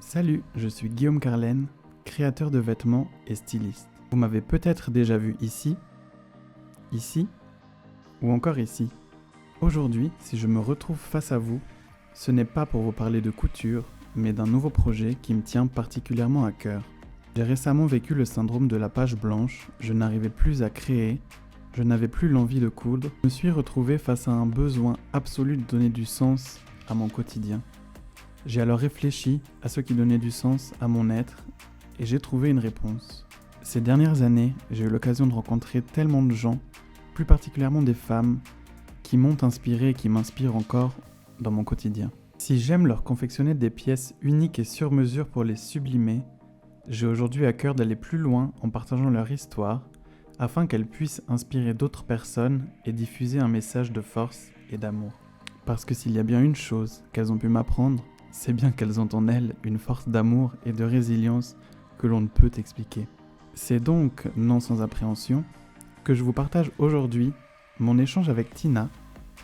Salut, je suis Guillaume Carlen, créateur de vêtements et styliste. Vous m'avez peut-être déjà vu ici, ou encore ici. Aujourd'hui, si je me retrouve face à vous, ce n'est pas pour vous parler de couture, mais d'un nouveau projet qui me tient particulièrement à cœur. J'ai récemment vécu le syndrome de la page blanche, je n'arrivais plus à créer, je n'avais plus l'envie de coudre, je me suis retrouvé face à un besoin absolu de donner du sens à mon quotidien. J'ai alors réfléchi à ce qui donnait du sens à mon être et j'ai trouvé une réponse. Ces dernières années, j'ai eu l'occasion de rencontrer tellement de gens, plus particulièrement des femmes, qui m'ont inspiré et qui m'inspirent encore dans mon quotidien. Si j'aime leur confectionner des pièces uniques et sur mesure pour les sublimer, j'ai aujourd'hui à cœur d'aller plus loin en partageant leur histoire, afin qu'elles puissent inspirer d'autres personnes et diffuser un message de force et d'amour. Parce que s'il y a bien une chose qu'elles ont pu m'apprendre, c'est bien qu'elles ont en elles une force d'amour et de résilience que l'on ne peut expliquer. C'est donc, non sans appréhension, que je vous partage aujourd'hui mon échange avec Tina,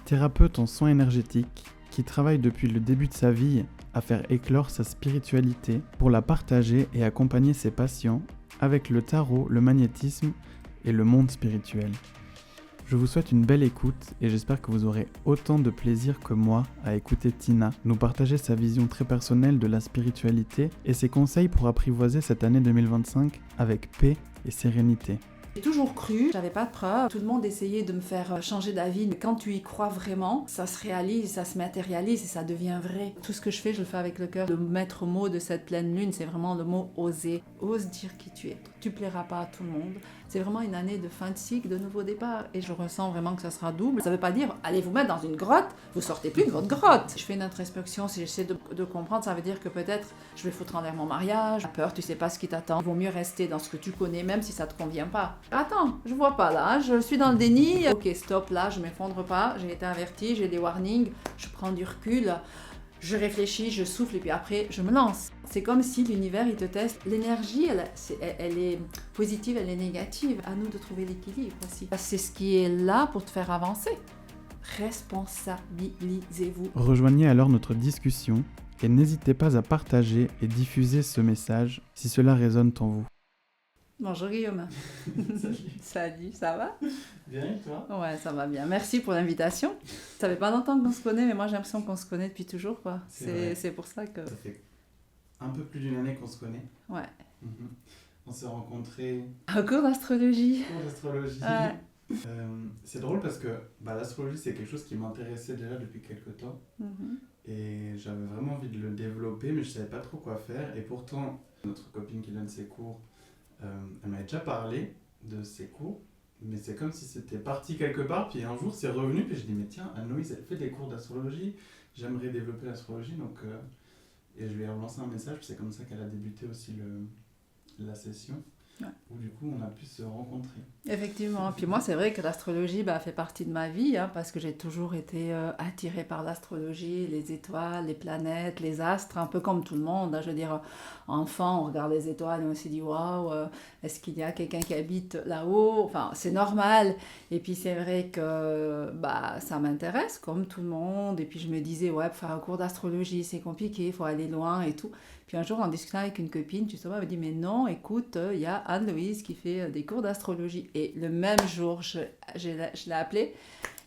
thérapeute en soins énergétiques, qui travaille depuis le début de sa vie à faire éclore sa spiritualité pour la partager et accompagner ses patients avec le tarot, le magnétisme et le monde spirituel. Je vous souhaite une belle écoute et j'espère que vous aurez autant de plaisir que moi à écouter Tina nous partager sa vision très personnelle de la spiritualité et ses conseils pour apprivoiser cette année 2025 avec paix et sérénité. J'ai toujours cru, j'avais pas de preuves, tout le monde essayait de me faire changer d'avis, mais quand tu y crois vraiment, ça se réalise, ça se matérialise et ça devient vrai. Tout ce que je fais, je le fais avec le cœur. Le maître mot de cette pleine lune, c'est vraiment le mot oser. Ose dire qui tu es. Tu plairas pas à tout le monde. C'est vraiment une année de fin de cycle, de nouveau départ. Et je ressens vraiment que ça sera double. Ça veut pas dire, allez vous mettre dans une grotte, vous sortez plus de votre grotte. Je fais une introspection, si j'essaie de comprendre, ça veut dire que peut-être je vais foutre en l'air mon mariage. La peur, tu sais pas ce qui t'attend. Il vaut mieux rester dans ce que tu connais, même si ça te convient pas. Attends, je vois pas là, je suis dans le déni. Ok, stop, là, je m'effondre pas. J'ai été avertie, j'ai des warnings, je prends du recul. Je réfléchis, je souffle et puis après, je me lance. C'est comme si l'univers, il te teste. L'énergie, elle est positive, elle est négative. À nous de trouver l'équilibre aussi. C'est ce qui est là pour te faire avancer. Responsabilisez-vous. Rejoignez alors notre discussion et n'hésitez pas à partager et diffuser ce message si cela résonne en vous. Bonjour Guillaume. Salut. Salut, ça va? Bien et toi? Ouais, ça va bien. Merci pour l'invitation. Ça fait pas longtemps qu'on se connaît, mais moi j'ai l'impression qu'on se connaît depuis toujours, quoi. C'est pour ça que... Ça fait un peu plus d'une année qu'on se connaît. Ouais. On s'est rencontrés Un cours d'astrologie. pour l'astrologie. Ouais. C'est drôle parce que l'astrologie c'est quelque chose qui m'intéressait déjà depuis quelques temps et j'avais vraiment envie de le développer mais je savais pas trop quoi faire et pourtant notre copine qui donne ses cours elle m'avait déjà parlé de ses cours mais c'est comme si c'était parti quelque part puis un jour c'est revenu puis je dis mais tiens Anne-Louise elle fait des cours d'astrologie, j'aimerais développer l'astrologie donc et je lui ai relancé un message puis c'est comme ça qu'elle a débuté aussi la session. Ouais. Où du coup on a pu se rencontrer. Effectivement, puis moi c'est vrai que l'astrologie fait partie de ma vie parce que j'ai toujours été attirée par l'astrologie, les étoiles, les planètes, les astres, un peu comme tout le monde. Je veux dire, enfant on regarde les étoiles et on se dit waouh, est-ce qu'il y a quelqu'un qui habite là-haut? Enfin c'est normal. Et puis c'est vrai que ça m'intéresse comme tout le monde. Et puis je me disais ouais, pour faire un cours d'astrologie c'est compliqué, il faut aller loin et tout. Puis un jour, en discutant avec une copine, justement, elle m'a dit « Mais non, écoute, il y a Anne-Louise qui fait des cours d'astrologie. » Et le même jour, je l'ai appelée.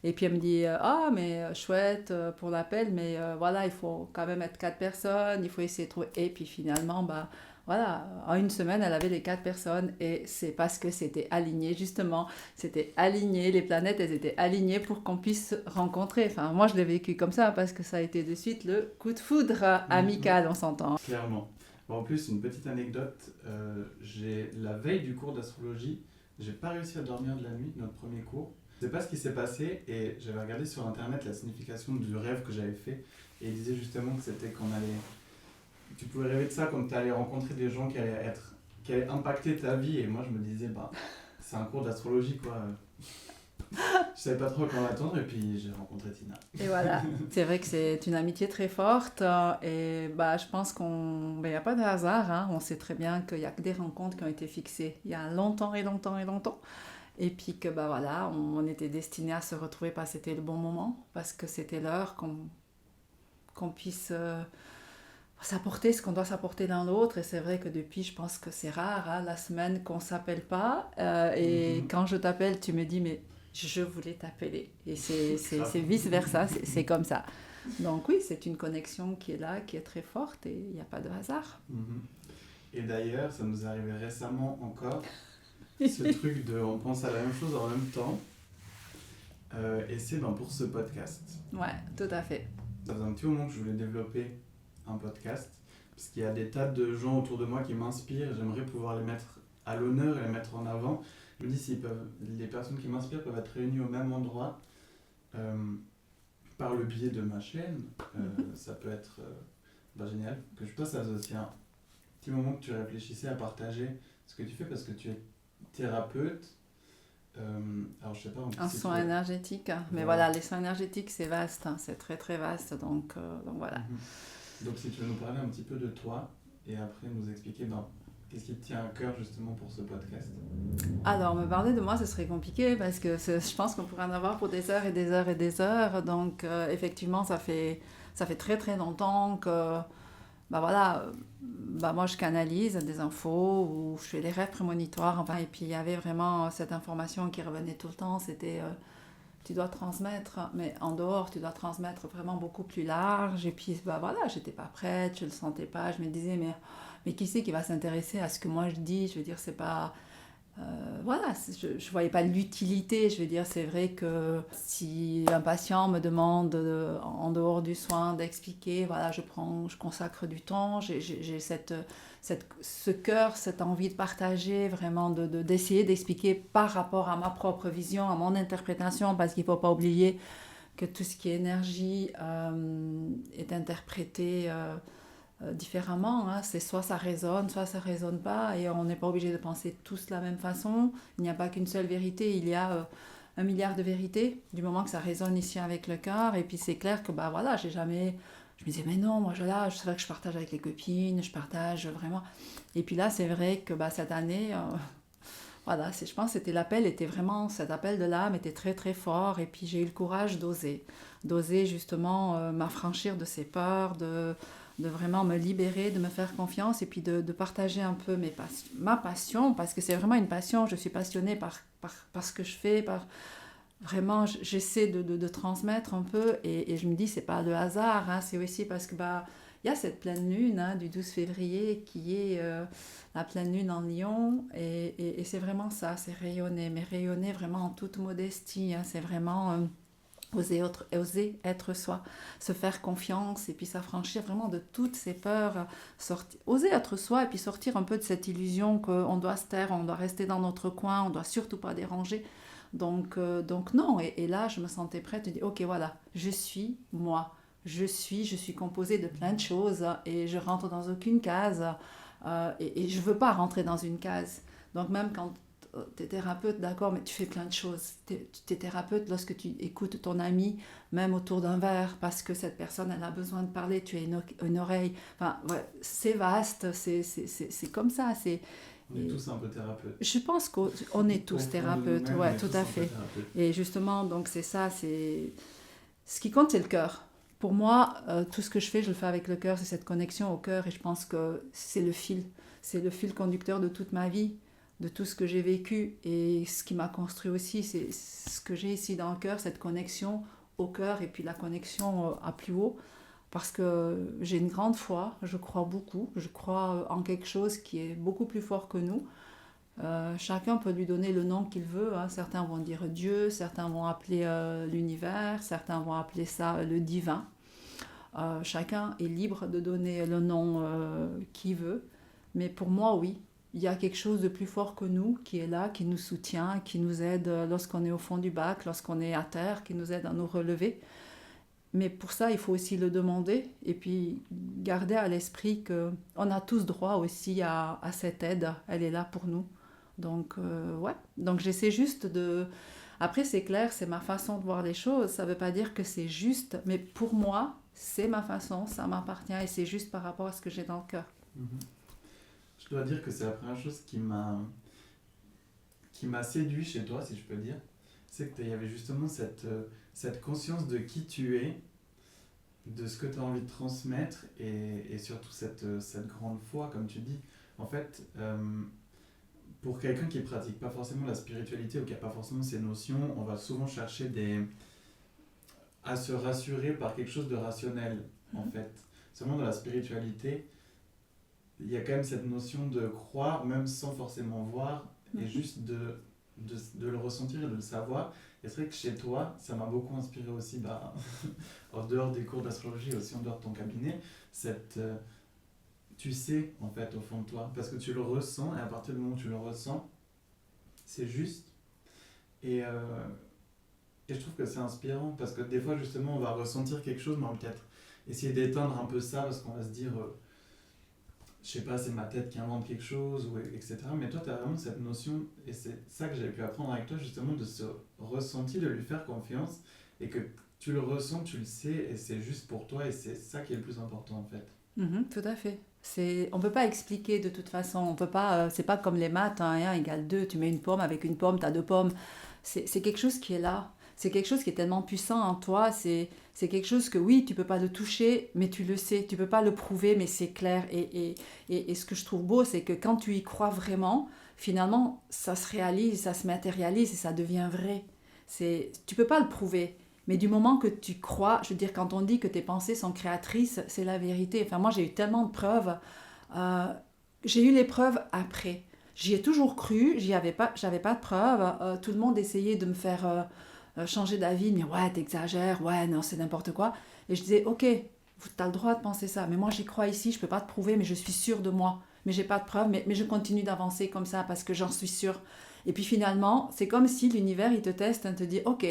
Et puis elle me dit « Ah, mais chouette pour l'appel, mais voilà, il faut quand même être 4 personnes, il faut essayer de trouver... » Et puis finalement, voilà, en une semaine, elle avait les 4 personnes et c'est parce que c'était aligné, justement. C'était aligné, les planètes, elles étaient alignées pour qu'on puisse se rencontrer. Enfin, moi, je l'ai vécu comme ça parce que ça a été de suite le coup de foudre amical, on s'entend. Clairement. Bon, en plus, une petite anecdote, la veille du cours d'astrologie, j'ai pas réussi à dormir de la nuit, notre premier cours. Je sais pas ce qui s'est passé et j'avais regardé sur internet la signification du rêve que j'avais fait et il disait justement que c'était qu'on allait... Tu pouvais rêver de ça comme tu allais rencontrer des gens qui allaient impacter ta vie et moi je me disais c'est un cours d'astrologie quoi. Je savais pas trop quand attendre et puis j'ai rencontré Tina. Et voilà, c'est vrai que c'est une amitié très forte et je pense qu'il n'y a pas de hasard, on sait très bien qu'il n'y a que des rencontres qui ont été fixées il y a longtemps et longtemps et longtemps. Et puis que voilà, on était destinés à se retrouver parce que c'était le bon moment, parce que c'était l'heure qu'on puisse... s'apporter ce qu'on doit s'apporter l'un l'autre. Et c'est vrai que depuis, je pense que c'est rare, hein, la semaine qu'on ne s'appelle pas. Et quand je t'appelle, tu me dis, mais je voulais t'appeler. Et c'est vice-versa, c'est comme ça. Donc oui, c'est une connexion qui est là, qui est très forte et il n'y a pas de hasard. Et d'ailleurs, ça nous est arrivé récemment encore, ce truc de on pense à la même chose en même temps. Et c'est pour ce podcast. Ouais, tout à fait. Ça faisait un petit moment que je voulais développer un podcast, parce qu'il y a des tas de gens autour de moi qui m'inspirent, j'aimerais pouvoir les mettre à l'honneur et les mettre en avant. Je me dis, les personnes qui m'inspirent peuvent être réunies au même endroit, par le biais de ma chaîne, ça peut être génial. Que toi, ça faisait aussi un petit moment que tu réfléchissais à partager ce que tu fais, parce que tu es thérapeute. Alors je sais pas, un soin énergétique, mais voilà, les soins énergétiques c'est vaste, hein, c'est très très vaste, donc voilà. Donc si tu veux nous parler un petit peu de toi et après nous expliquer qu'est-ce qui te tient à cœur justement pour ce podcast. Alors me parler de moi ce serait compliqué parce que je pense qu'on pourrait en avoir pour des heures et des heures et des heures, donc effectivement ça fait très très longtemps que moi je canalise des infos ou je fais des rêves prémonitoires, enfin, et puis il y avait vraiment cette information qui revenait tout le temps, c'était tu dois transmettre, mais en dehors tu dois transmettre vraiment beaucoup plus large, et puis j'étais pas prête, je le sentais pas, je me disais mais qui c'est qui va s'intéresser à ce que moi je dis, je veux dire c'est pas... je voyais pas l'utilité, je veux dire, c'est vrai que si un patient me demande en dehors du soin d'expliquer, voilà, je consacre du temps, j'ai ce cœur, cette envie de partager, vraiment d'essayer d'expliquer par rapport à ma propre vision, à mon interprétation, parce qu'il faut pas oublier que tout ce qui est énergie est interprété différemment, hein. C'est soit ça résonne pas, et on n'est pas obligé de penser tous de la même façon. Il n'y a pas qu'une seule vérité, il y a 1 milliard de vérités du moment que ça résonne ici avec le cœur. Et puis c'est clair que je me disais mais non, moi c'est vrai que je partage avec les copines, je partage vraiment. Et puis là c'est vrai que cette année je pense que cet appel de l'âme était très très fort, et puis j'ai eu le courage d'oser justement m'affranchir de ces peurs, de vraiment me libérer, de me faire confiance, et puis de partager un peu ma passion, parce que c'est vraiment une passion, je suis passionnée par ce que je fais, vraiment j'essaie de transmettre un peu, et je me dis c'est pas le hasard, hein, c'est aussi parce que il y a cette pleine lune, hein, du 12 février qui est la pleine lune en Lion, et c'est vraiment ça, c'est rayonner, mais rayonner vraiment en toute modestie, hein, c'est vraiment... oser être soi, se faire confiance, et puis s'affranchir vraiment de toutes ces peurs, oser être soi, et puis sortir un peu de cette illusion qu'on doit se taire, on doit rester dans notre coin, on doit surtout pas déranger. Donc non, et là je me sentais prête, je dis ok voilà, je suis moi, je suis composée de plein de choses, et je rentre dans aucune case, et je veux pas rentrer dans une case. Donc même quand tu es thérapeute, d'accord, mais tu fais plein de choses. Tu es thérapeute lorsque tu écoutes ton ami, même autour d'un verre, parce que cette personne, elle a besoin de parler, tu es une oreille. Enfin, ouais, c'est vaste, c'est comme ça. On est tous un peu thérapeutes. Je pense qu'on est tous thérapeutes, ouais, tout à fait. Et justement, donc c'est ça, ce qui compte, c'est le cœur. Pour moi, tout ce que je fais, je le fais avec le cœur, c'est cette connexion au cœur, et je pense que c'est le fil conducteur de toute ma vie, de tout ce que j'ai vécu, et ce qui m'a construit aussi, c'est ce que j'ai ici dans le cœur, cette connexion au cœur, et puis la connexion à plus haut, parce que j'ai une grande foi, je crois beaucoup, je crois en quelque chose qui est beaucoup plus fort que nous. Chacun peut lui donner le nom qu'il veut, hein. Certains vont dire Dieu, certains vont appeler l'univers, certains vont appeler ça le divin. Chacun est libre de donner le nom qu'il veut, mais pour moi, oui, il y a quelque chose de plus fort que nous qui est là, qui nous soutient, qui nous aide lorsqu'on est au fond du bac, lorsqu'on est à terre, qui nous aide à nous relever. Mais pour ça, il faut aussi le demander, et puis garder à l'esprit qu'on a tous droit aussi à cette aide, elle est là pour nous. Donc, donc j'essaie juste de... Après, c'est clair, c'est ma façon de voir les choses, ça ne veut pas dire que c'est juste, mais pour moi, c'est ma façon, ça m'appartient, et c'est juste par rapport à ce que j'ai dans le cœur. Je dois dire que c'est la première chose qui m'a séduit chez toi, si je peux dire. C'est qu'il y avait justement cette conscience de qui tu es, de ce que tu as envie de transmettre et surtout cette grande foi, comme tu dis. En fait, pour quelqu'un qui ne pratique pas forcément la spiritualité ou qui n'a pas forcément ces notions, on va souvent chercher à se rassurer par quelque chose de rationnel, en fait. Seulement dans la spiritualité, il y a quand même cette notion de croire, même sans forcément voir, et juste de le ressentir et de le savoir. Et c'est vrai que chez toi, ça m'a beaucoup inspiré aussi, en dehors des cours d'astrologie, aussi en dehors de ton cabinet, tu sais, en fait, au fond de toi, parce que tu le ressens, et à partir du moment où tu le ressens, c'est juste. Et, et je trouve que c'est inspirant, parce que des fois, justement, on va ressentir quelque chose, mais on va peut-être essayer d'éteindre un peu ça, parce qu'on va se dire, je sais pas, c'est ma tête qui invente quelque chose, etc. Mais toi, tu as vraiment cette notion, et c'est ça que j'ai pu apprendre avec toi, justement, de ce ressenti, de lui faire confiance, et que tu le ressens, tu le sais, et c'est juste pour toi, et c'est ça qui est le plus important, en fait. Tout à fait. On ne peut pas expliquer de toute façon. On peut pas, c'est pas comme les maths, hein, 1 égale 2. Tu mets une pomme avec une pomme, tu as 2 pommes. C'est quelque chose qui est là. C'est quelque chose qui est tellement puissant en toi. C'est quelque chose que oui, tu peux pas le toucher, mais tu le sais. Tu peux pas le prouver, mais c'est clair. Et ce que je trouve beau, c'est que quand tu y crois vraiment, finalement, ça se réalise, ça se matérialise et ça devient vrai. Tu peux pas le prouver. Mais du moment que tu crois, je veux dire, quand on dit que tes pensées sont créatrices, c'est la vérité. Enfin, moi, j'ai eu tellement de preuves. Euh, j'ai eu les preuves après. J'y ai toujours cru, j'avais pas de preuves. Tout le monde essayait de me faire changer d'avis, de dire ouais, t'exagères, ouais, non, c'est n'importe quoi. Et je disais ok, t'as le droit de penser ça, mais moi j'y crois ici, je peux pas te prouver, mais je suis sûre de moi. Mais j'ai pas de preuves, mais je continue d'avancer comme ça parce que j'en suis sûre. Et puis finalement, c'est comme si l'univers il te teste, il te dit ok.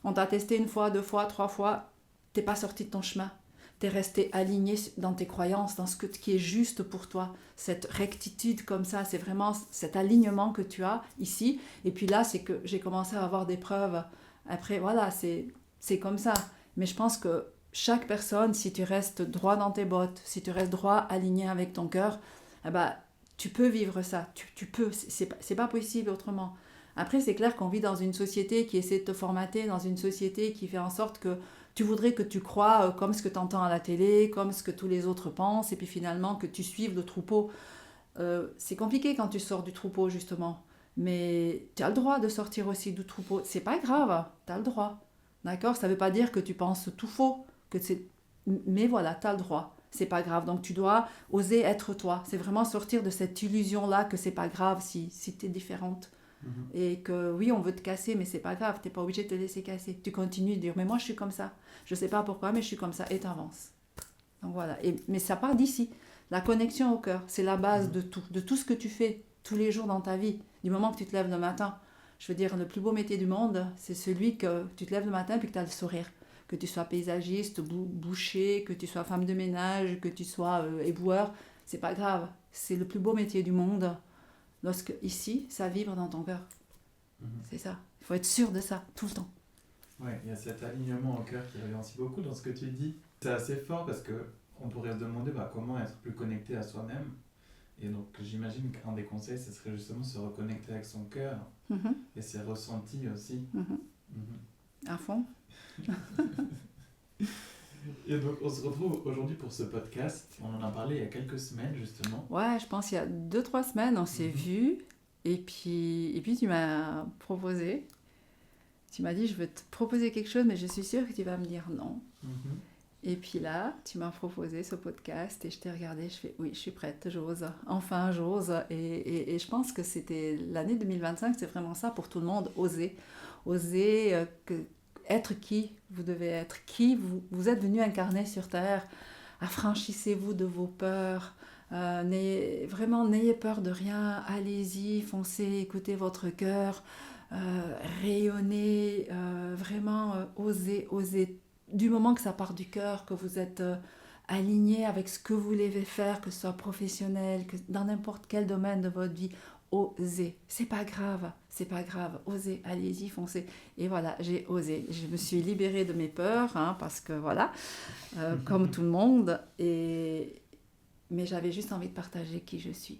On t'a testé 1 fois, 2 fois, 3 fois, t'es pas sorti de ton chemin. T'es resté aligné dans tes croyances, dans ce qui est juste pour toi. Cette rectitude comme ça, c'est vraiment cet alignement que tu as ici. Et puis là, c'est que j'ai commencé à avoir des preuves. Après, voilà, c'est comme ça. Mais je pense que chaque personne, si tu restes droit dans tes bottes, si tu restes droit, aligné avec ton cœur, eh ben, tu peux vivre ça. Tu peux, c'est pas possible autrement. Après, c'est clair qu'on vit dans une société qui essaie de te formater, dans une société qui fait en sorte que tu voudrais que tu crois comme ce que tu entends à la télé, comme ce que tous les autres pensent, et puis finalement que tu suives le troupeau. C'est compliqué quand tu sors du troupeau, justement. Mais tu as le droit de sortir aussi du troupeau. C'est pas grave, tu as le droit. D'accord? Ça veut pas dire que tu penses tout faux. Mais voilà, tu as le droit. C'est pas grave. Donc tu dois oser être toi. C'est vraiment sortir de cette illusion-là que c'est pas grave si tu es différente. Et que oui, on veut te casser, mais c'est pas grave, t'es pas obligé de te laisser casser. Tu continues de dire, mais moi je suis comme ça. Je sais pas pourquoi, mais je suis comme ça. Et t'avances. Donc voilà. Mais ça part d'ici. La connexion au cœur, c'est la base de tout ce que tu fais tous les jours dans ta vie. Du moment que tu te lèves le matin. Je veux dire, le plus beau métier du monde, c'est celui que tu te lèves le matin et que tu as le sourire. Que tu sois paysagiste, boucher, que tu sois femme de ménage, que tu sois éboueur, c'est pas grave. C'est le plus beau métier du monde. Lorsque ici, ça vibre dans ton cœur. C'est ça. Il faut être sûr de ça, tout le temps. Ouais, il y a cet alignement au cœur qui revient aussi beaucoup dans ce que tu dis. C'est assez fort parce que on pourrait se demander comment être plus connecté à soi-même. Et donc j'imagine qu'un des conseils, ce serait justement se reconnecter avec son cœur et ses ressentis aussi. À fond. Et donc on se retrouve aujourd'hui pour ce podcast. On en a parlé il y a quelques semaines justement. Ouais, je pense qu'il y a 2-3 semaines, on s'est vus. Et puis tu m'as proposé. Tu m'as dit, je veux te proposer quelque chose, mais je suis sûre que tu vas me dire non. Et puis là, tu m'as proposé ce podcast et je t'ai regardé, je fais, oui, je suis prête, j'ose. Enfin, j'ose. Et je pense que c'était l'année 2025, c'est vraiment ça pour tout le monde, oser. Oser être qui vous devez être, qui vous êtes venu incarner sur Terre. Affranchissez-vous de vos peurs. N'ayez peur de rien. Allez-y, foncez, écoutez votre cœur. Rayonnez, vraiment osez. Du moment que ça part du cœur, que vous êtes aligné avec ce que vous voulez faire, que ce soit professionnel, que dans n'importe quel domaine de votre vie, osez. C'est pas grave, osez, allez-y, foncez. Et voilà, j'ai osé. Je me suis libérée de mes peurs, parce que voilà, comme tout le monde. Mais j'avais juste envie de partager qui je suis.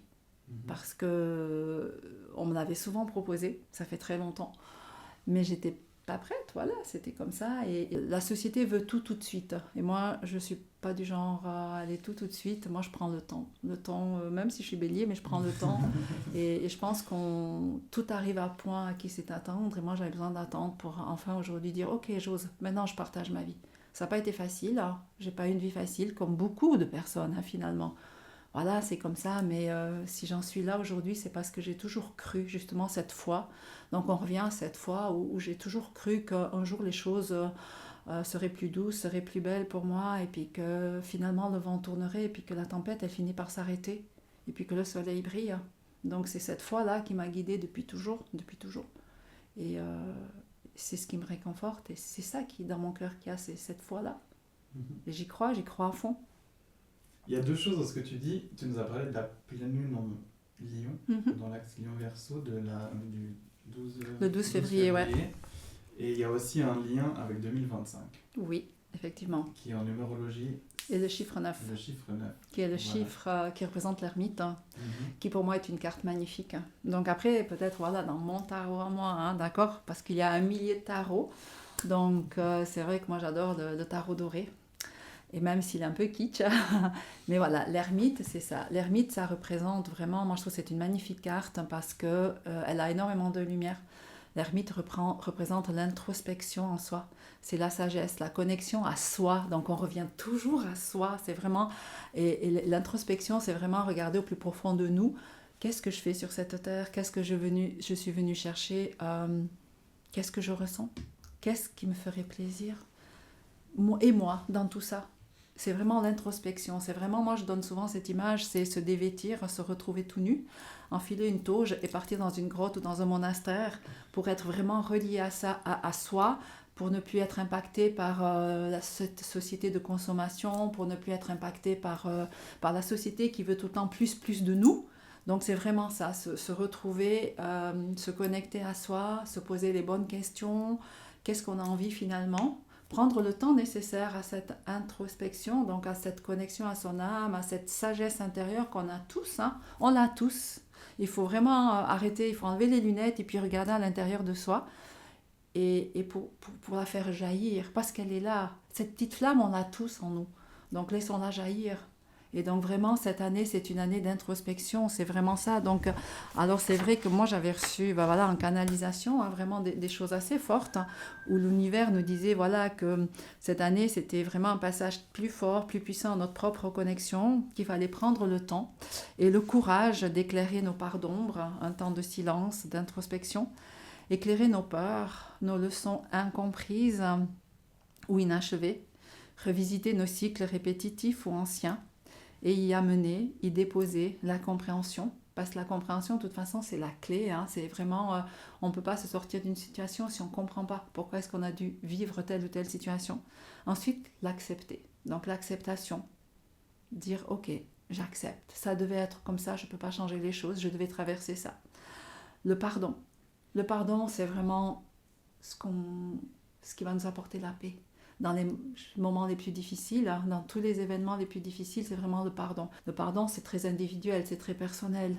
Parce que on me l'avait souvent proposé, ça fait très longtemps. Mais j'étais pas prête, voilà, c'était comme ça. Et la société veut tout de suite. Et moi, je suis pas du genre à aller tout de suite. Moi, je prends le temps. Le temps, même si je suis bélier, mais je prends le temps. Et je pense qu'on tout arrive à point à qui c'est attendre. Et moi, j'avais besoin d'attendre pour enfin aujourd'hui dire, ok, j'ose. Maintenant, je partage ma vie. Ça n'a pas été facile. Hein. J'ai pas eu une vie facile, comme beaucoup de personnes, hein, finalement. Voilà, c'est comme ça, mais si j'en suis là aujourd'hui, c'est parce que j'ai toujours cru, justement, cette foi. Donc on revient à cette foi où j'ai toujours cru qu'un jour les choses seraient plus douces, seraient plus belles pour moi, et puis que finalement le vent tournerait, et puis que la tempête, elle finit par s'arrêter, et puis que le soleil brille. Donc c'est cette foi-là qui m'a guidée depuis toujours, depuis toujours. Et c'est ce qui me réconforte, et c'est ça qui, dans mon cœur, qui a cette foi-là. Et j'y crois à fond. Il y a deux choses dans ce que tu dis. Tu nous as parlé de la pleine lune en Lion, dans l'axe Lion-Verseau du 12, le 12 février, ouais. Et il y a aussi un lien avec 2025. Oui, effectivement. Qui est en numérologie. Et le chiffre 9. Le chiffre 9. Qui est le chiffre qui représente l'ermite, hein, qui pour moi est une carte magnifique. Donc après, peut-être, voilà, dans mon tarot à moi, hein, d'accord, parce qu'il y a 1 millier de tarots. Donc c'est vrai que moi j'adore le tarot doré. Et même s'il est un peu kitsch, mais voilà, l'ermite, c'est ça. L'ermite, ça représente vraiment, moi je trouve que c'est une magnifique carte parce qu'elle a énormément de lumière. L'ermite représente l'introspection en soi. C'est la sagesse, la connexion à soi. Donc on revient toujours à soi. C'est vraiment, et l'introspection, c'est vraiment regarder au plus profond de nous. Qu'est-ce que je fais sur cette terre? Qu'est-ce que je suis venue chercher? Qu'est-ce que je ressens? Qu'est-ce qui me ferait plaisir? Et moi, dans tout ça. C'est vraiment l'introspection. C'est vraiment, moi je donne souvent cette image, c'est se dévêtir, se retrouver tout nu, enfiler une toge et partir dans une grotte ou dans un monastère pour être vraiment relié à ça, à soi, pour ne plus être impacté par cette société de consommation, pour ne plus être impacté par la société qui veut tout le temps plus de nous. Donc c'est vraiment ça, se retrouver, se connecter à soi, se poser les bonnes questions, qu'est-ce qu'on a envie finalement, prendre le temps nécessaire à cette introspection, donc à cette connexion à son âme, à cette sagesse intérieure qu'on a tous, hein. On l'a tous. Il faut vraiment arrêter, il faut enlever les lunettes et puis regarder à l'intérieur de soi et pour la faire jaillir, parce qu'elle est là. Cette petite flamme, on l'a tous en nous. Donc laissons-la jaillir. Et donc vraiment, cette année, c'est une année d'introspection, c'est vraiment ça. Donc, alors c'est vrai que moi, j'avais reçu en canalisation, hein, vraiment des choses assez fortes, hein, où l'univers nous disait que cette année, c'était vraiment un passage plus fort, plus puissant à notre propre connexion, qu'il fallait prendre le temps et le courage d'éclairer nos parts d'ombre, un temps de silence, d'introspection, éclairer nos peurs, nos leçons incomprises ou inachevées, revisiter nos cycles répétitifs ou anciens, et y amener, y déposer la compréhension. Parce que la compréhension, de toute façon, c'est la clé. Hein. C'est vraiment, on ne peut pas se sortir d'une situation si on ne comprend pas pourquoi est-ce qu'on a dû vivre telle ou telle situation. Ensuite, l'accepter. Donc l'acceptation. Dire, ok, j'accepte. Ça devait être comme ça, je ne peux pas changer les choses, je devais traverser ça. Le pardon. Le pardon, c'est vraiment ce qui va nous apporter la paix. Dans les moments les plus difficiles, hein, dans tous les événements les plus difficiles, c'est vraiment le pardon. Le pardon, c'est très individuel, c'est très personnel.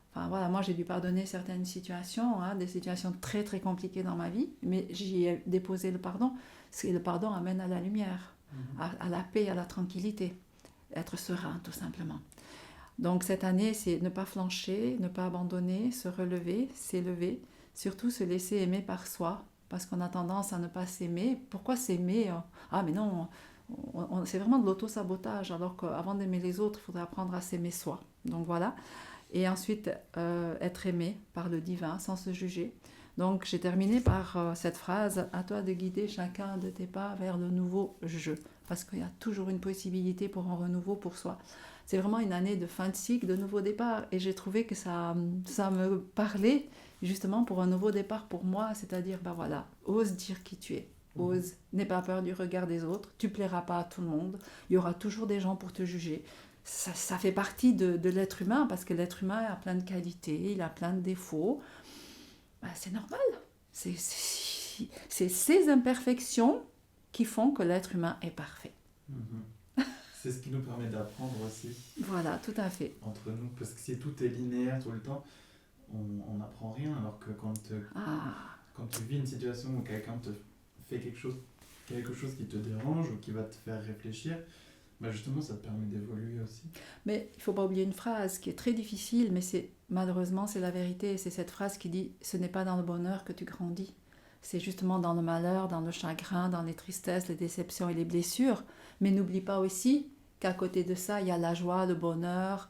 Enfin, voilà, moi, j'ai dû pardonner certaines situations, hein, des situations très, très compliquées dans ma vie, mais j'y ai déposé le pardon, parce que le pardon amène à la lumière, à la paix, à la tranquillité, être serein, tout simplement. Donc, cette année, c'est ne pas flancher, ne pas abandonner, se relever, s'élever, surtout se laisser aimer par soi, parce qu'on a tendance à ne pas s'aimer. Pourquoi s'aimer? Ah, mais non, c'est vraiment de l'auto-sabotage, alors qu'avant d'aimer les autres, il faudrait apprendre à s'aimer soi. Donc voilà. Et ensuite, être aimé par le divin, sans se juger. Donc j'ai terminé par cette phrase, à toi de guider chacun de tes pas vers le nouveau je, parce qu'il y a toujours une possibilité pour un renouveau pour soi. C'est vraiment une année de fin de cycle, de nouveau départ, et j'ai trouvé que ça me parlait justement pour un nouveau départ pour moi, c'est-à-dire, ose dire qui tu es, ose, n'aie pas peur du regard des autres, tu plairas pas à tout le monde, il y aura toujours des gens pour te juger. Ça fait partie de l'être humain, parce que l'être humain a plein de qualités, il a plein de défauts. C'est normal. C'est ces imperfections qui font que l'être humain est parfait. C'est ce qui nous permet d'apprendre aussi. Voilà, tout à fait. Entre nous, parce que si tout est linéaire tout le temps, on n'apprend rien, alors que quand quand tu vis une situation où quelqu'un te fait quelque chose qui te dérange ou qui va te faire réfléchir, bah justement, ça te permet d'évoluer aussi. Mais il ne faut pas oublier une phrase qui est très difficile, mais malheureusement, c'est la vérité. C'est cette phrase qui dit « Ce n'est pas dans le bonheur que tu grandis ». C'est justement dans le malheur, dans le chagrin, dans les tristesses, les déceptions et les blessures. Mais n'oublie pas aussi qu'à côté de ça, il y a la joie, le bonheur,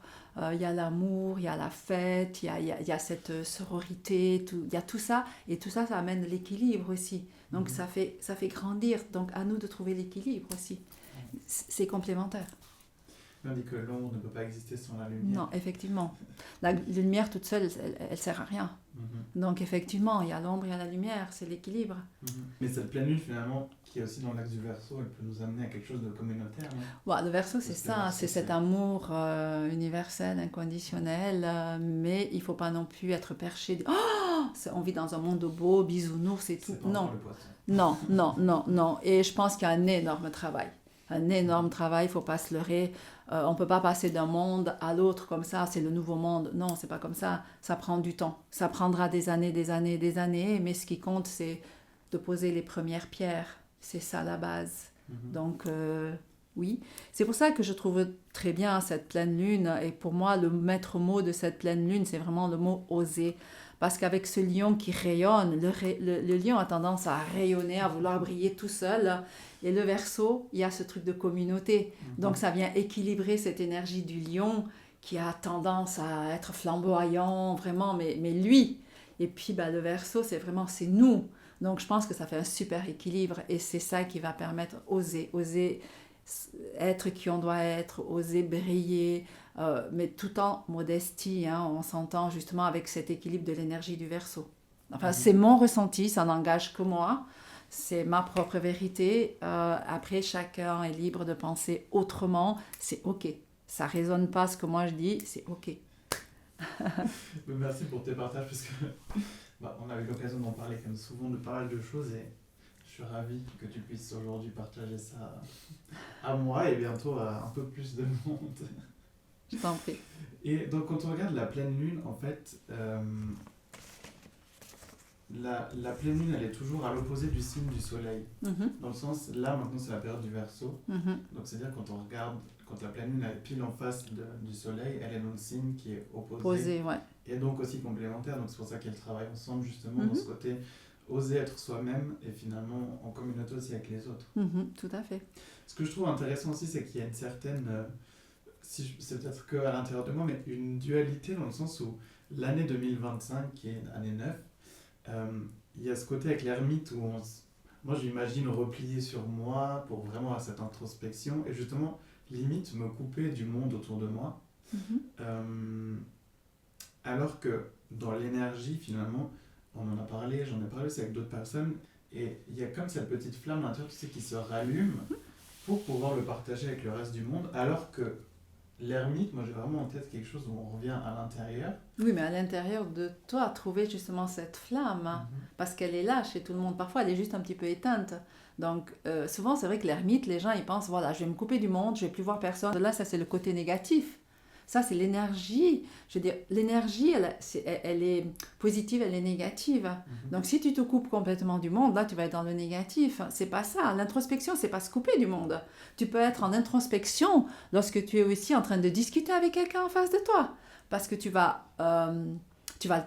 il y a l'amour, il y a la fête, il y a cette sororité, il y a tout ça. Et tout ça, ça amène l'équilibre aussi. Donc ça fait grandir. Donc à nous de trouver l'équilibre aussi. C'est complémentaire. On dit que l'ombre ne peut pas exister sans la lumière. Non, effectivement. La lumière toute seule, elle sert à rien. Donc effectivement, il y a l'ombre, il y a la lumière, c'est l'équilibre. Mais cette pleine lune, finalement, qui est aussi dans l'axe du Verseau, elle peut nous amener à quelque chose de communautaire, non? Ouais, le Verseau, c'est ça, c'est cet amour universel, inconditionnel, mais il ne faut pas non plus être perché. On vit dans un monde beau, bisounours, c'est tout. Non. Non. Et je pense qu'il y a un énorme travail. Il ne faut pas se leurrer. On ne peut pas passer d'un monde à l'autre comme ça, c'est le nouveau monde. Non, c'est pas comme ça. Ça prend du temps. Ça prendra des années, mais ce qui compte, c'est de poser les premières pierres. C'est ça la base. Donc, oui. C'est pour ça que je trouve très bien cette pleine lune. Et pour moi, le maître mot de cette pleine lune, c'est vraiment le mot oser. Parce qu'avec ce lion qui rayonne, le lion a tendance à rayonner, à vouloir briller tout seul. Et le Verseau, il y a ce truc de communauté. Donc ça vient équilibrer cette énergie du lion qui a tendance à être flamboyant, vraiment, mais lui. Et puis le Verseau, c'est nous. Donc je pense que ça fait un super équilibre. Et c'est ça qui va permettre oser être qui on doit être, oser briller, mais tout en modestie, on s'entend justement avec cet équilibre de l'énergie du Verseau. Enfin, c'est mon ressenti, ça n'engage que moi, c'est ma propre vérité. Après, chacun est libre de penser autrement, c'est OK. Ça ne résonne pas ce que moi je dis, c'est OK. Merci pour tes partages, parce que on a eu l'occasion d'en parler comme souvent de pas mal de choses, et je suis ravi que tu puisses aujourd'hui partager ça à moi et bientôt à un peu plus de monde. Je t'en prie. Et donc quand on regarde la pleine lune, en fait, la pleine lune, elle est toujours à l'opposé du signe du soleil. Dans le sens, là maintenant c'est la période du Verseau. Donc c'est-à-dire quand on regarde, quand la pleine lune elle est pile en face du soleil, elle est dans le signe qui est opposé. Ouais. Et donc aussi complémentaire. Donc c'est pour ça qu'elles travaillent ensemble justement dans ce côté oser être soi-même et finalement en communauté aussi avec les autres. Tout à fait. Ce que je trouve intéressant aussi, c'est qu'il y a une certaine, c'est peut-être que à l'intérieur de moi, mais une dualité dans le sens où l'année 2025, qui est une année 9, il y a ce côté avec l'ermite où moi j'imagine replier sur moi pour vraiment avoir cette introspection et justement limite me couper du monde autour de moi. Alors que dans l'énergie finalement, on en a parlé, j'en ai parlé aussi avec d'autres personnes, et il y a comme cette petite flamme à l'intérieur, tu sais, qui se rallume pour pouvoir le partager avec le reste du monde, alors que l'ermite, moi j'ai vraiment en tête quelque chose où on revient à l'intérieur. Oui, mais à l'intérieur de toi, trouver justement cette flamme, parce qu'elle est là chez tout le monde. Parfois, elle est juste un petit peu éteinte. Donc, souvent, c'est vrai que l'ermite, les gens, ils pensent, voilà, je vais me couper du monde, je vais plus voir personne. Là, ça, c'est le côté négatif. Ça, c'est l'énergie. Je veux dire, l'énergie, elle est positive, elle est négative. Donc, si tu te coupes complètement du monde, là, tu vas être dans le négatif. C'est pas ça. L'introspection, c'est pas se couper du monde. Tu peux être en introspection lorsque tu es aussi en train de discuter avec quelqu'un en face de toi. Parce que tu vas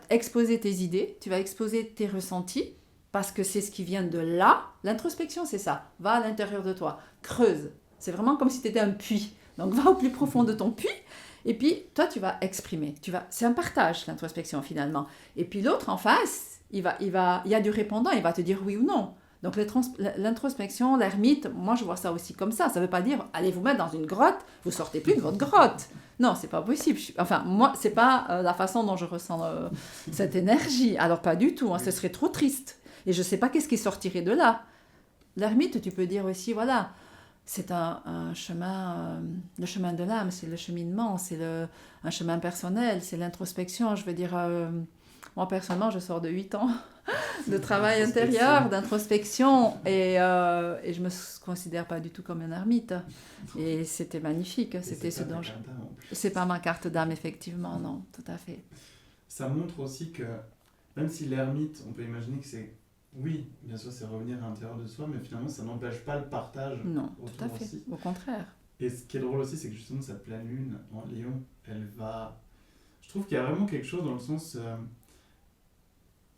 exposer tes idées, tu vas exposer tes ressentis, parce que c'est ce qui vient de là. L'introspection, c'est ça. Va à l'intérieur de toi. Creuse. C'est vraiment comme si tu étais un puits. Donc, va au plus profond de ton puits. Et puis, toi, tu vas exprimer. C'est un partage, l'introspection, finalement. Et puis, l'autre en face, il y a du répondant, il va te dire oui ou non. Donc, l'introspection, l'ermite, moi, je vois ça aussi comme ça. Ça ne veut pas dire, allez vous mettre dans une grotte, vous sortez plus de votre grotte. Non, c'est pas possible. Enfin, moi, c'est pas la façon dont je ressens cette énergie. Alors, pas du tout. Ce serait trop triste. Et je ne sais pas qu'est-ce qui sortirait de là. L'ermite, tu peux dire aussi, voilà... C'est un chemin, le chemin de l'âme, c'est le cheminement, c'est un chemin personnel, c'est l'introspection. Je veux dire, moi personnellement, je sors de 8 ans de travail intérieur, d'introspection, et je ne me considère pas du tout comme un ermite. Et c'était magnifique, c'était ce dont je... C'est pas ma carte d'âme, effectivement, non, tout à fait. Ça montre aussi que, même si l'ermite, on peut imaginer que c'est Oui, bien sûr, c'est revenir à l'intérieur de soi, mais finalement, ça n'empêche pas le partage Non, tout à autour fait. aussi. Au contraire. Et ce qui est drôle aussi, c'est que justement, cette pleine lune en Lion, elle va... Je trouve qu'il y a vraiment quelque chose dans le sens...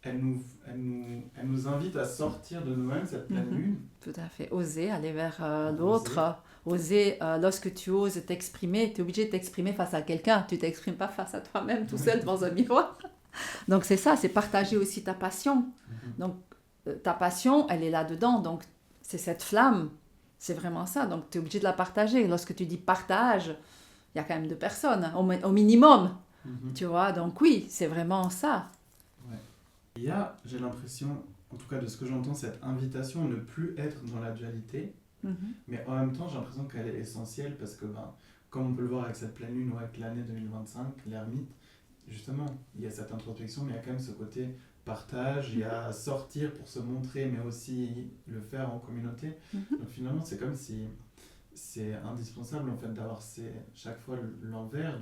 elle nous invite à sortir de nous-mêmes, cette pleine Mhm. lune. Tout à fait. Oser aller vers À l'autre. Oser, lorsque tu oses t'exprimer, tu es obligé de t'exprimer face à quelqu'un. Tu t'exprimes pas face à toi-même tout seul devant un miroir. Donc c'est ça, c'est partager aussi ta passion. Mhm. Donc ta passion, elle est là-dedans. Donc c'est cette flamme. C'est vraiment ça. Donc tu es obligé de la partager. Lorsque tu dis partage, il y a quand même deux personnes, au minimum. Mhm. Tu vois, donc oui, c'est vraiment ça. Ouais. Il y a, j'ai l'impression, en tout cas de ce que j'entends, cette invitation à ne plus être dans la dualité, Mhm. mais en même temps, j'ai l'impression qu'elle est essentielle parce que, ben, comme on peut le voir avec cette pleine lune ou avec l'année 2025, l'ermite, justement, il y a cette introspection, mais il y a quand même ce côté partage, il y a sortir pour se montrer, mais aussi le faire en communauté. Mhm. Donc finalement, c'est comme si c'est indispensable en fait d'avoir chaque fois l'envers,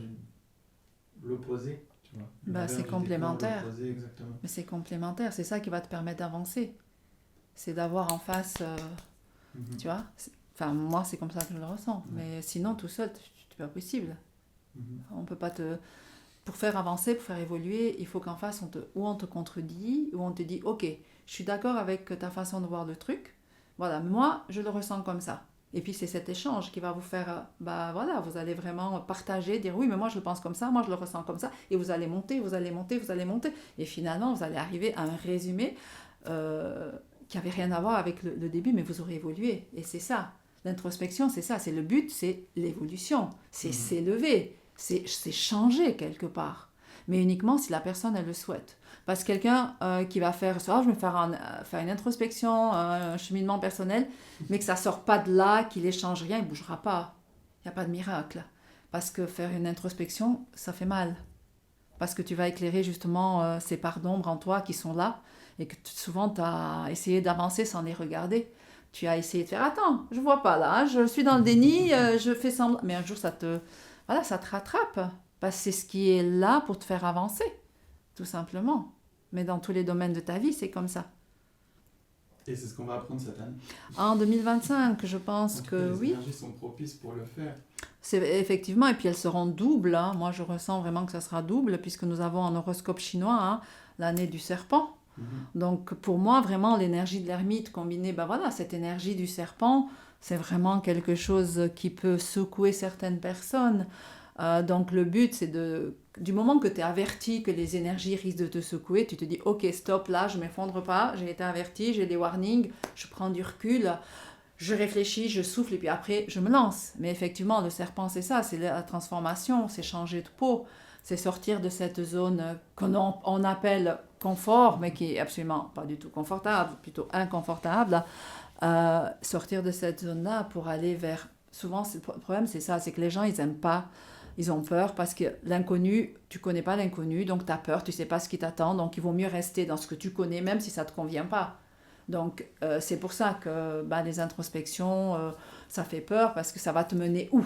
l'opposé, tu vois. Bah, L'envers c'est du décor, complémentaire. l'opposé, exactement. Mais c'est complémentaire. C'est ça qui va te permettre d'avancer. C'est d'avoir en face, Mhm. tu vois. Enfin, moi, c'est comme ça que je le ressens. Ouais. Mais sinon, tout seul, c'est pas possible. Mhm. On peut pas te... Pour faire avancer, pour faire évoluer, il faut qu'en face, on te contredit, ou on te dit, ok, je suis d'accord avec ta façon de voir le truc. Voilà, moi, je le ressens comme ça. Et puis c'est cet échange qui va vous faire, bah voilà, vous allez vraiment partager, dire oui, mais moi je le pense comme ça, moi je le ressens comme ça, et vous allez monter, vous allez monter, vous allez monter, et finalement vous allez arriver à un résumé euh, qui avait rien à voir avec le début, mais vous aurez évolué, et c'est ça. L'introspection, c'est ça, c'est le but, c'est l'évolution, c'est s'élever, c'est changer quelque part, mais uniquement si la personne elle le souhaite. Parce que quelqu'un qui va faire ça, je vais faire une introspection, un cheminement personnel, mais que ça sort pas de là, qu'il échange rien, il bougera pas. Il n'y a pas de miracle. Parce que faire une introspection, ça fait mal. Parce que tu vas éclairer justement ces parts d'ombre en toi qui sont là, et que souvent tu as essayé d'avancer sans les regarder. Tu as essayé de faire, attends, je vois pas là, je suis dans le déni, je fais semblant. Mais un jour, voilà, ça te rattrape. Parce que c'est ce qui est là pour te faire avancer, tout simplement. Mais dans tous les domaines de ta vie, c'est comme ça. Et c'est ce qu'on va apprendre cette année. En 2025, je En pense tout cas, que les oui. énergies sont propices pour le faire. C'est effectivement, et puis elles seront doubles, hein. Moi, je ressens vraiment que ça sera double, puisque nous avons en horoscope chinois hein, l'année du serpent. Mhm. Donc, pour moi, vraiment, l'énergie de l'ermite combinée, ben voilà, cette énergie du serpent, c'est vraiment quelque chose qui peut secouer certaines personnes. Donc, le but, c'est du moment que tu es averti que les énergies risquent de te secouer, tu te dis, ok, stop, là, je ne m'effondre pas, j'ai été averti, j'ai des warnings, je prends du recul. Je réfléchis, je souffle et puis après je me lance. Mais effectivement, le serpent, c'est ça, c'est la transformation, c'est changer de peau, c'est sortir de cette zone qu'on appelle confort, mais qui est absolument pas du tout confortable, plutôt inconfortable. Sortir de cette zone-là pour aller vers... Souvent, le problème, c'est ça, c'est que les gens, ils aiment pas, ils ont peur parce que l'inconnu, tu connais pas l'inconnu, donc tu as peur, tu sais pas ce qui t'attend, donc il vaut mieux rester dans ce que tu connais, même si ça te convient pas. Donc, c'est pour ça que les introspections, ça fait peur parce que ça va te mener où?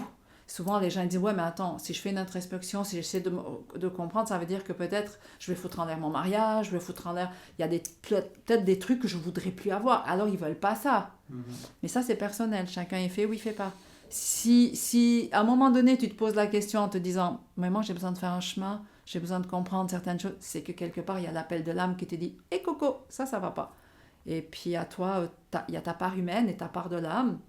Souvent, les gens disent, ouais, mais attends, si je fais une introspection, si j'essaie de comprendre, ça veut dire que peut-être je vais foutre en l'air mon mariage, je vais foutre en l'air... Il y a peut-être des trucs que je voudrais plus avoir. Alors, ils veulent pas ça. Mhm. Mais ça, c'est personnel. Chacun il fait ou il fait pas. Si à un moment donné, tu te poses la question en te disant, mais moi, j'ai besoin de faire un chemin, j'ai besoin de comprendre certaines choses, c'est que quelque part, il y a l'appel de l'âme qui te dit, hé Coco, ça va pas. Et puis à toi, il y a ta part humaine et ta part de l'âme.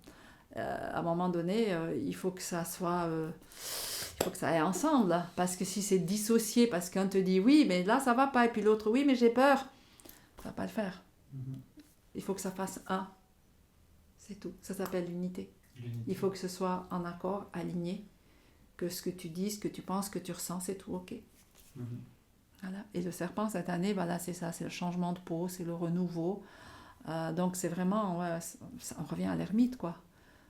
À un moment donné, il faut que ça soit... il faut que ça aille ensemble. Parce que si c'est dissocié, parce qu'un te dit oui, mais là ça va pas, et puis l'autre oui, mais j'ai peur, ça va pas le faire. Mhm. Il faut que ça fasse un. C'est tout. Ça s'appelle l'unité. L'unité. Il faut que ce soit en accord, aligné. Que ce que tu dis, ce que tu penses, ce que tu ressens, c'est tout ok. Mhm. Voilà. Et le serpent cette année, c'est ça, c'est le changement de peau, c'est le renouveau. Donc c'est vraiment, ouais, on revient à l'ermite quoi.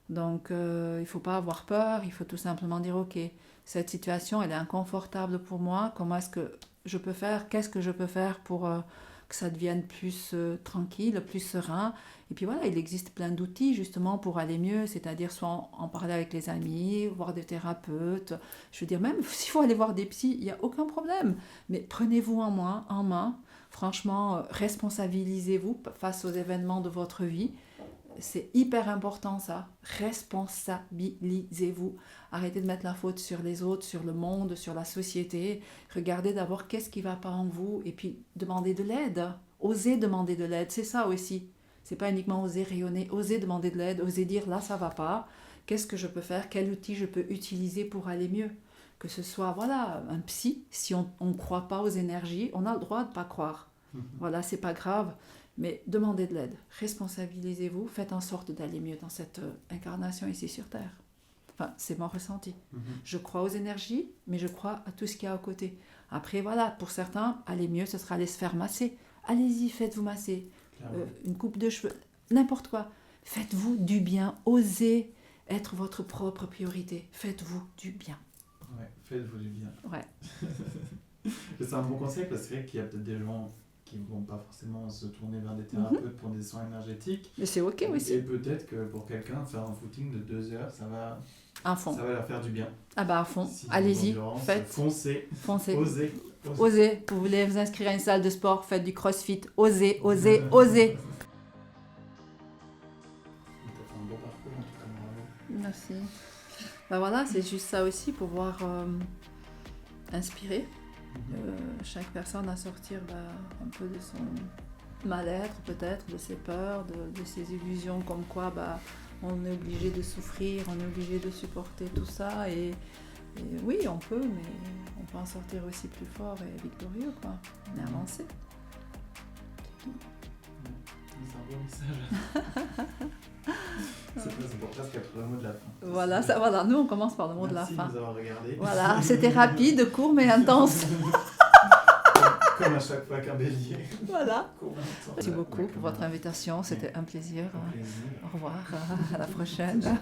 Donc il ne faut pas avoir peur, il faut tout simplement dire ok, cette situation elle est inconfortable pour moi, comment est-ce que je peux faire, qu'est-ce que je peux faire que ça devienne plus tranquille, plus serein. Et puis voilà, il existe plein d'outils justement pour aller mieux, c'est-à-dire soit en parler avec les amis, voir des thérapeutes. Je veux dire, même s'il faut aller voir des psys, il n'y a aucun problème. Mais prenez-vous en main. Franchement, responsabilisez-vous face aux événements de votre vie. C'est hyper important ça. Responsabilisez-vous. Arrêtez de mettre la faute sur les autres, sur le monde, sur la société. Regardez d'abord qu'est-ce qui ne va pas en vous et puis demandez de l'aide. Osez demander de l'aide, c'est ça aussi. C'est pas uniquement oser rayonner, oser demander de l'aide, oser dire là ça va pas. Qu'est-ce que je peux faire? Quel outil je peux utiliser pour aller mieux? Que ce soit voilà, un psy, si on ne croit pas aux énergies, on a le droit de ne pas croire. Voilà, c'est pas grave. Mais demandez de l'aide, responsabilisez-vous, faites en sorte d'aller mieux dans cette incarnation ici sur Terre. Enfin, c'est mon ressenti. Je crois aux énergies, mais je crois à tout ce qu'il y a à côté. Après, voilà, pour certains, aller mieux, ce sera aller se faire masser. Allez-y, faites-vous masser. Une coupe de cheveux, n'importe quoi. Faites-vous du bien, osez être votre propre priorité. Faites-vous du bien. Ouais, faites-vous du bien. Ouais. C'est un bon conseil parce que c'est vrai qu'il y a peut-être des gens qui ne vont pas forcément se tourner vers des thérapeutes pour des soins énergétiques. Mais c'est ok aussi. Et peut-être que pour quelqu'un, faire un footing de 2 heures, ça va leur faire du bien. Ah bah à fond, Si allez-y, faites. Foncez. Osez. Osez. Vous voulez vous inscrire à une salle de sport, faites du crossfit. Osez, osez, osez. Tu as fait un bon parcours en tout cas, bravo. Merci. Bah voilà, c'est juste ça aussi, pouvoir inspirer chaque personne à sortir un peu de son mal-être peut-être, de ses peurs, de ses illusions, comme quoi on est obligé de souffrir, on est obligé de supporter tout ça et oui on peut, mais on peut en sortir aussi plus fort et victorieux quoi, on est avancé. C'est un beau message. C'est pour presque être le mot de la fin. Voilà, nous on commence par le mot de la fin. Merci de nous avoir regardés. Voilà, c'était rapide, court mais intense. Comme à chaque fois qu'un bélier. Voilà. Merci beaucoup pour votre invitation, c'était un plaisir. Un plaisir. Au revoir, à la prochaine.